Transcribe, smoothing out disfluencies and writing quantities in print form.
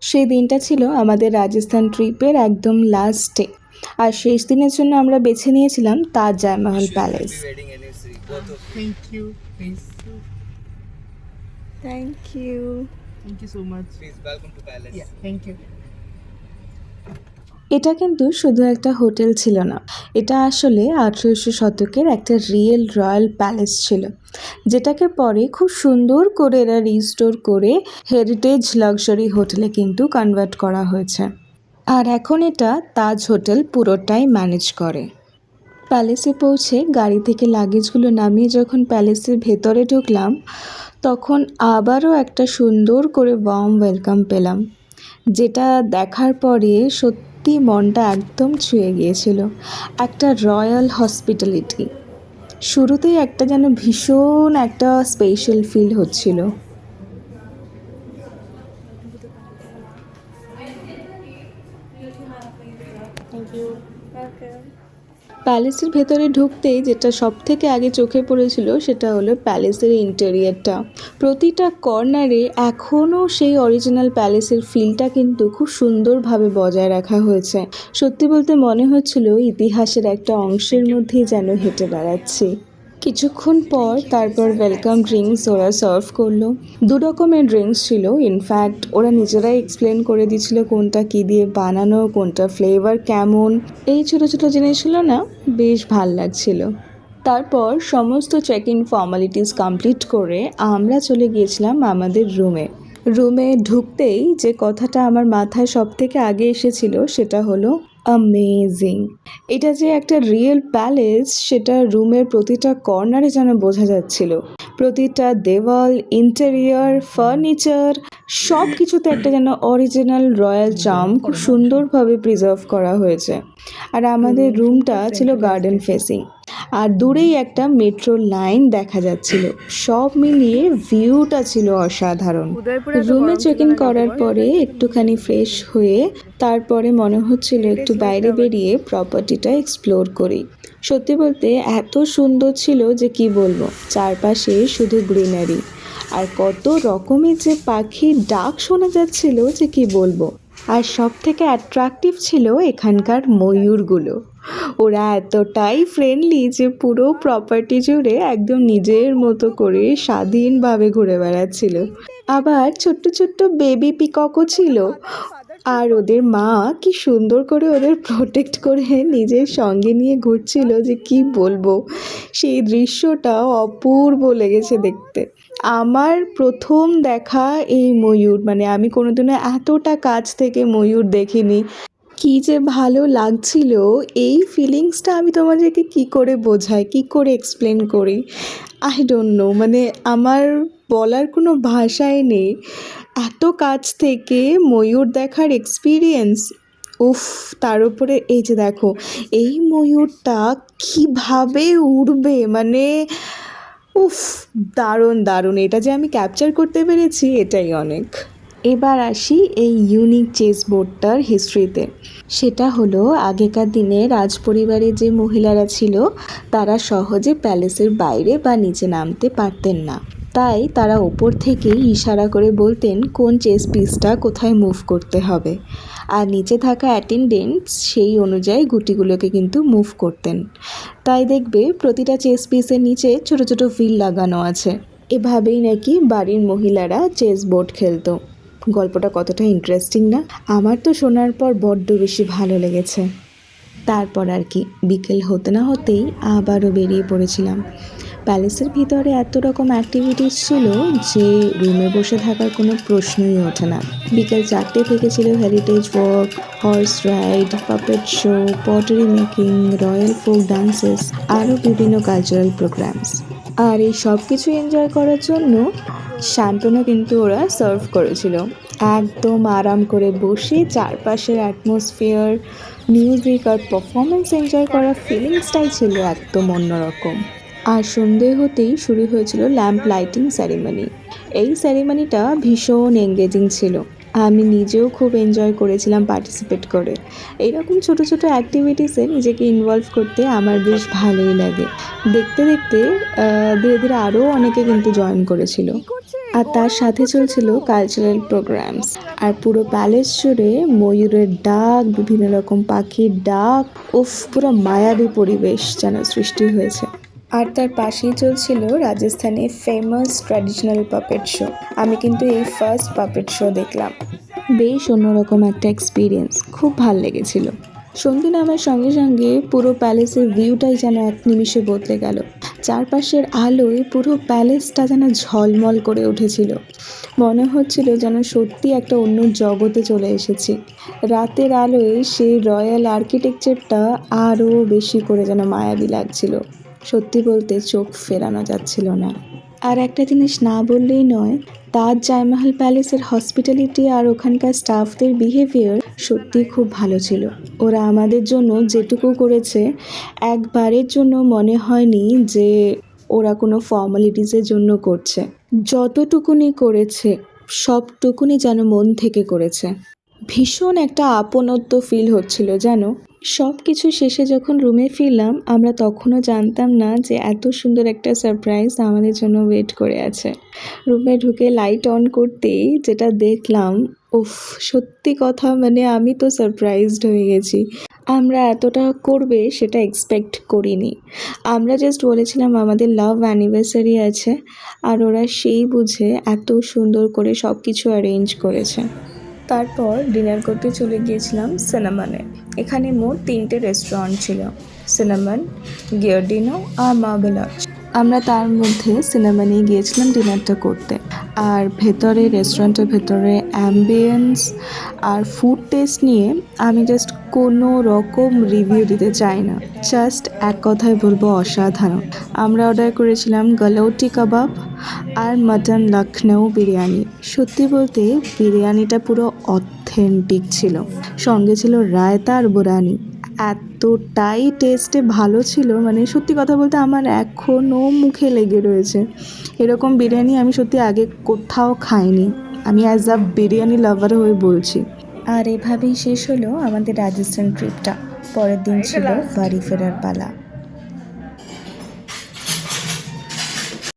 সেই দিনটা ছিল আমাদের রাজস্থান ট্রিপের একদম লাস্ট ডে, আর শেষ দিনের জন্য আমরা বেছে নিয়েছিলাম Taj Jaimahal palace. Thank you. Please. Thank you. Thank you so much. Please welcome to Palace. Yeah, thank you. এটা কিন্তু শুধু একটা হোটেল ছিল না, এটা আসলে 1800 শতকের একটা রিয়েল রয়্যাল প্যালেস ছিল, যেটাকে পরে খুব সুন্দর করে এরা রিস্টোর করে হেরিটেজ লাক্সারি হোটেলে কিন্তু কনভার্ট করা হয়েছে। আর এখন এটা তাজ হোটেল পুরোটাই ম্যানেজ করে। প্যালেসে পৌঁছে গাড়ি থেকে লাগেজগুলো নামিয়ে যখন প্যালেসের ভেতরে ঢুকলাম, তখন আবারও একটা সুন্দর করে ওয়ার্ম ওয়েলকাম পেলাম, যেটা দেখার পরে সত্যি মনটা একদম ছুঁয়ে গিয়েছিল। একটা রয়্যাল হসপিটালিটি, শুরুতেই একটা যেন ভীষণ একটা স্পেশাল ফিল হচ্ছিল। Thank you. প্যালেসের ভেতরে ঢুকতেই যেটা সব থেকে আগে চোখে পড়েছিল সেটা হলো প্যালেসের ইন্টেরিয়রটা। প্রতিটা কর্নারে এখনও সেই অরিজিনাল প্যালেসের ফিলটা কিন্তু খুব সুন্দরভাবে বজায় রাখা হয়েছে। সত্যি বলতে মনে হচ্ছিল ইতিহাসের একটা অংশের মধ্যেই যেন হেঁটে বেড়াচ্ছি। কিছুক্ষণ পর তারপর ওয়েলকাম ড্রিঙ্কস ওরা সার্ভ করলো। 2 রকমের ড্রিঙ্কস ছিল, ইনফ্যাক্ট ওরা নিজেরাই এক্সপ্লেন করে দিচ্ছিল কোনটা কী দিয়ে বানানো, কোনটা ফ্লেভার কেমন। এই ছোটো ছোটো জিনিসগুলো না বেশ ভাল লাগছিল। তারপর সমস্ত চেক ইন ফর্মালিটিস কমপ্লিট করে আমরা চলে গিয়েছিলাম আমাদের রুমে ঢুকতেই যে কথাটা আমার মাথায় সব থেকে আগে এসেছিল সেটা হলো অ্যামেজিং। এটা যে একটা রিয়েল প্যালেস সেটা রুমের প্রতিটা কর্নারে যেন বোঝা যাচ্ছিল। প্রতিটা দেওয়াল, ইন্টেরিয়র, ফার্নিচার সব কিছুতে একটা যেন অরিজিনাল রয়্যাল চার্ম খুব সুন্দরভাবে প্রিজার্ভ করা হয়েছে। আর আমাদের রুমটা ছিল গার্ডেন ফেসিং, আর দূরেই একটা মেট্রো লাইন দেখা যাচ্ছিল। সব মিলিয়ে ভিউটা ছিল অসাধারণ। রুমে চেক ইন করার পরে একটুখানি ফ্রেশ হয়ে তারপরে মনে হচ্ছিল একটু বাইরে বেরিয়ে প্রপার্টিটা এক্সপ্লোর করি। সত্যি বলতে এত সুন্দর ছিল যে কি বলবো, চারপাশে শুধু গ্রিনারি, আর কত রকমের যে পাখির ডাক শোনা যাচ্ছিল যে কি বলবো। আর সব থেকে অ্যাট্রাকটিভ ছিল এখানকার ময়ূরগুলো। ওরা এতটাই ফ্রেন্ডলি যে পুরো প্রপার্টি জুড়ে একদম নিজের মতো করে স্বাধীনভাবে ঘুরে বেড়াচ্ছিল। আবার ছোট্ট ছোট্ট বেবি পিককও ছিল, আর ওদের মা কি সুন্দর করে ওদের প্রোটেক্ট করে নিজের সঙ্গে নিয়ে ঘুরছিল যে কি বলবো। সেই দৃশ্যটা অপূর্ব লেগেছে দেখতে। আমার প্রথম দেখা এই ময়ূর, মানে আমি কোনোদিনও এতটা কাছ থেকে ময়ূর দেখিনি। কি যে ভালো লাগছিল, এই ফিলিংসটা আমি তোমাদেরকে কি করে বোঝাই, কি করে এক্সপ্লেন করি, আই ডোন্ট নো। মানে আমার বলার কোনো ভাষাই নেই। এত কাছ থেকে ময়ূর দেখার এক্সপিরিয়েন্স, উফ। তার উপরে এই যে দেখো, এই ময়ূরটা কিভাবে উড়বে, মানে উফ, দারুণ দারুণ। এটা যে আমি ক্যাপচার করতে পেরেছি এটাই অনেক। এবার আসি এই ইউনিক চেস বোর্ডটার হিস্ট্রিতে। সেটা হলো আগেকার দিনে রাজপরিবারের যে মহিলারা ছিল তারা সহজে প্যালেসের বাইরে বা নিচে নামতে পারতেন না, তাই তারা ওপর থেকেই ইশারা করে বলতেন কোন চেস পিসটা কোথায় মুভ করতে হবে, আর নিচে থাকা অ্যাটেন্ডেন্টস সেই অনুযায়ী গুটিগুলোকে কিন্তু মুভ করতেন। তাই দেখবে প্রতিটা চেস পিসের নিচে ছোট ছোট হুইল লাগানো আছে। এভাবেই নাকি বাড়ির মহিলারা চেস বোর্ড খেলতো। গল্পটা কতটা ইন্টারেস্টিং না? আমার তো শোনার পর বড্ড বেশি ভালো লেগেছে। তারপর আর কি, বিকেল হতে না হতেই আবারও বেরিয়ে পড়েছিলাম। প্যালেসের ভিতরে এত রকম অ্যাক্টিভিটিস ছিল যে রুমে বসে থাকার কোনো প্রশ্নই ওঠে না। বিকেল 4টে থেকে ছিল heritage walk, horse ride, puppet show, pottery making, royal folk dances, আরও বিভিন্ন কালচারাল প্রোগ্রামস। আর এই সব কিছু এনজয় করার জন্য শ্যাম্পেনও কিন্তু ওরা সার্ভ করেছিল। একদম আরাম করে বসে চারপাশের অ্যাটমসফিয়ার, মিউজিক আর পারফরমেন্স এনজয় করার ফিলিংসটাই ছিল একদম অন্যরকম। আর সন্ধে হতেই শুরু হয়েছিল ল্যাম্প লাইটিং সেরিমনি। এই সেরিমনিটা ভীষণ এঙ্গেজিং ছিল। আমি নিজেও খুব এনজয় করেছিলাম পার্টিসিপেট করে। এইরকম ছোটো ছোটো অ্যাক্টিভিটিসে নিজেকে ইনভলভ করতে আমার বেশ ভালোই লাগে। দেখতে দেখতে ধীরে ধীরে আরও অনেকে কিন্তু জয়েন করেছিল। আর তার সাথে চলছিল কালচারাল প্রোগ্রামস। আর পুরো প্যালেস জুড়ে ময়ূরের ডাক, বিভিন্ন রকম পাখির ডাক, উফ, পুরো মায়াবী পরিবেশ যেন সৃষ্টি হয়েছে। আর তার পাশেই চলছিল রাজস্থানে ফেমাস ট্র্যাডিশনাল পাপেট শো। আমি কিন্তু এই ফার্স্ট পাপেট শো দেখলাম, বেশ অন্যরকম একটা এক্সপিরিয়েন্স, খুব ভাল লেগেছিল। সন্ধে নামার সঙ্গে সঙ্গে পুরো প্যালেসের ভিউটাই যেন এক নিমিষে বদলে গেল। চারপাশের আলোয় পুরো প্যালেসটা যেন ঝলমল করে উঠেছিল, মনে হচ্ছিল যেন সত্যি একটা অন্য জগতে চলে এসেছি। রাতের আলোয় সেই রয়্যাল আর্কিটেকচারটা আরও বেশি করে যেন মায়াবী লাগছিল, সত্যি বলতে চোখ ফেরানো যাচ্ছিল না। আর একটা জিনিস না বললেই নয়, তাজ জয়মহল প্যালেসের হসপিটালিটি আর ওখানকার স্টাফদের বিহেভিয়ার সত্যি খুব ভালো ছিল। ওরা আমাদের জন্য যেটুকু করেছে, একবারের জন্য মনে হয়নি যে ওরা কোনো ফর্মালিটিসের জন্য করছে। যতটুকুনি করেছে সবটুকুনি যেন মন থেকে করেছে। ভীষণ একটা আপনত্ব ফিল হচ্ছিল যেন। সব কিছু শেষে যখন রুমে ফিরলাম, আমরা তখনও জানতাম না যে এত সুন্দর একটা সারপ্রাইজ আমাদের জন্য ওয়েট করে আছে। রুমে ঢুকে লাইট অন করতেই যেটা দেখলাম, উফ, সত্যি কথা মানে আমি তো সারপ্রাইজড হয়ে গেছি। আমরা এতটা করবে সেটা এক্সপেক্ট করিনি। আমরা জাস্ট বলেছিলাম আমাদের লাভ অ্যানিভার্সারি আছে, আর ওরা সেই বুঝে এত সুন্দর করে সব কিছু অ্যারেঞ্জ করেছে। তারপর ডিনার করতে চলে গিয়েছিলাম সিনেমানে। এখানে মোট 3টে রেস্টুরেন্ট ছিল, সিনেমান, গিয়ার্ডিনো আর মার্বেলাজ। আমরা তার মধ্যে সিনেমানেই গিয়েছিলাম ডিনারটা করতে। আর ভেতরে, রেস্টুরেন্টের ভেতরে অ্যাম্বিয়েন্স আর ফুড টেস্ট নিয়ে আমি জাস্ট কোনো রকম রিভিউ দিতে চাই না, জাস্ট এক কথায় বলবো অসাধারণ। আমরা অর্ডার করেছিলাম গালৌটি কাবাব আর মাটন লখনৌ বিরিয়ানি। সত্যি বলতে বিরিয়ানিটা পুরো অথেন্টিক ছিল, সঙ্গে ছিল রায়তা আর বোরানি। এতটাই টেস্টে ভালো ছিল, মানে সত্যি কথা বলতে আমার এখনও মুখে লেগে রয়েছে। এরকম বিরিয়ানি আমি সত্যি আগে কোথাও খাইনি, আমি অ্যাজ আ বিরিয়ানি লাভার হয়ে বলছি। আর এভাবেই শেষ হলো আমাদের রাজস্থান ট্রিপটা। পরের দিন ছিল বাড়ি ফেরার পালা।